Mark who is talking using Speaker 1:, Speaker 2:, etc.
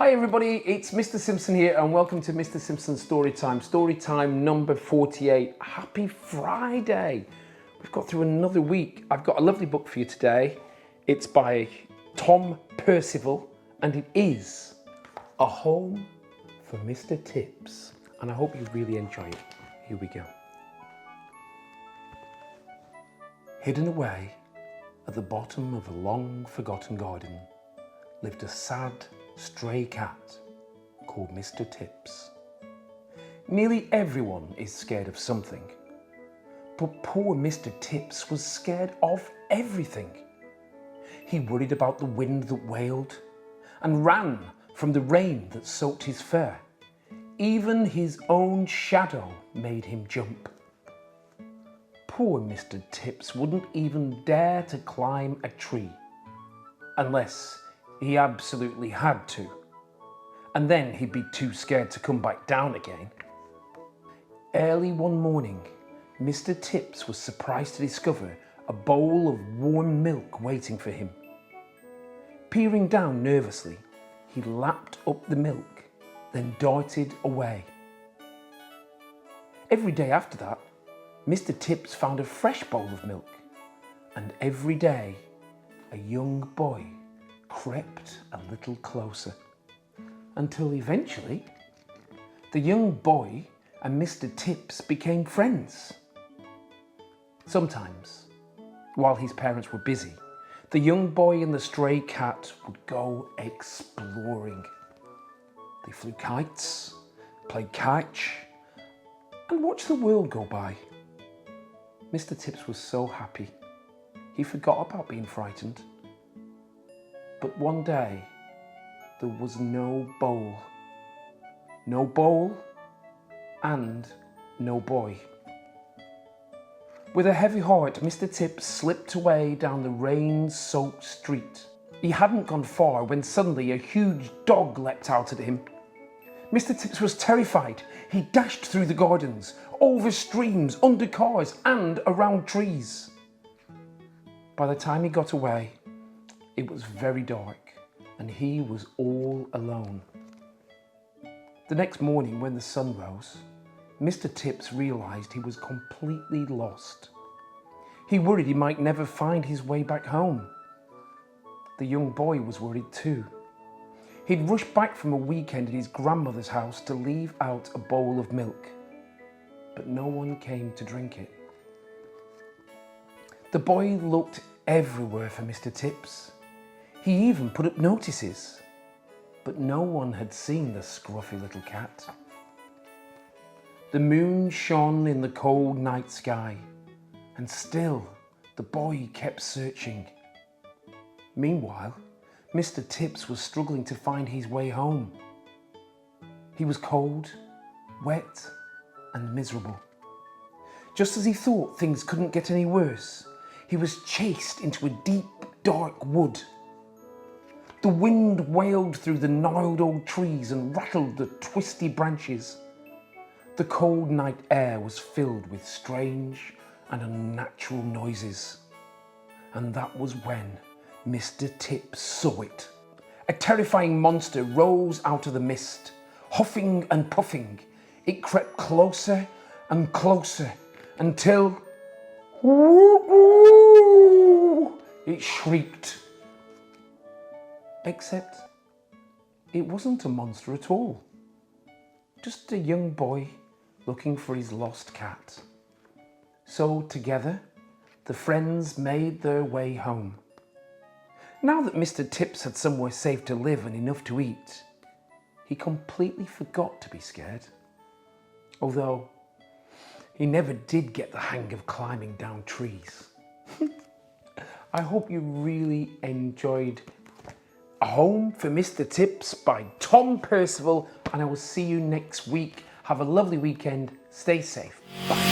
Speaker 1: Hi everybody, it's Mr. Simpson here and welcome to Mr. Simpson's Storytime number 48. Happy Friday! We've got through another week. I've got a lovely book for you today. It's by Tom Percival and it is A Home for Mr. Tips. And I hope you really enjoy it. Here we go. Hidden away at the bottom of a long forgotten garden lived a sad, stray cat called Mr. Tips. Nearly everyone is scared of something, but poor Mr. Tips was scared of everything. He worried about the wind that wailed and ran from the rain that soaked his fur. Even his own shadow made him jump. Poor Mr. Tips wouldn't even dare to climb a tree unless he absolutely had to, and then he'd be too scared to come back down again. Early one morning, Mr. Tips was surprised to discover a bowl of warm milk waiting for him. Peering down nervously, he lapped up the milk, then darted away. Every day after that, Mr. Tips found a fresh bowl of milk, and every day a young boy crept a little closer, until eventually the young boy and Mr. Tips became friends. Sometimes, while his parents were busy, the young boy and the stray cat would go exploring. They flew kites, played catch, and watched the world go by. Mr. Tips was so happy. He forgot about being frightened. But one day, there was no bowl. No bowl and no boy. With a heavy heart, Mr. Tips slipped away down the rain-soaked street. He hadn't gone far when suddenly a huge dog leapt out at him. Mr. Tips was terrified. He dashed through the gardens, over streams, under cars and around trees. By the time he got away, it was very dark and he was all alone. The next morning when the sun rose, Mr. Tips realised he was completely lost. He worried he might never find his way back home. The young boy was worried too. He'd rushed back from a weekend at his grandmother's house to leave out a bowl of milk, but no one came to drink it. The boy looked everywhere for Mr. Tips. He even put up notices, but no one had seen the scruffy little cat. The moon shone in the cold night sky, and still the boy kept searching. Meanwhile, Mr. Tips was struggling to find his way home. He was cold, wet, and miserable. Just as he thought things couldn't get any worse, he was chased into a deep, dark wood. The wind wailed through the gnarled old trees and rattled the twisty branches. The cold night air was filled with strange and unnatural noises. And that was when Mr. Tips saw it. A terrifying monster rose out of the mist. Huffing and puffing, it crept closer and closer until it shrieked. Except it wasn't a monster at all. Just a young boy looking for his lost cat. So together, the friends made their way home. Now that Mr. Tips had somewhere safe to live and enough to eat, he completely forgot to be scared. Although he never did get the hang of climbing down trees. I hope you really enjoyed A Home for Mr. Tips by Tom Percival, and I will see you next week. Have a lovely weekend. Stay safe. Bye.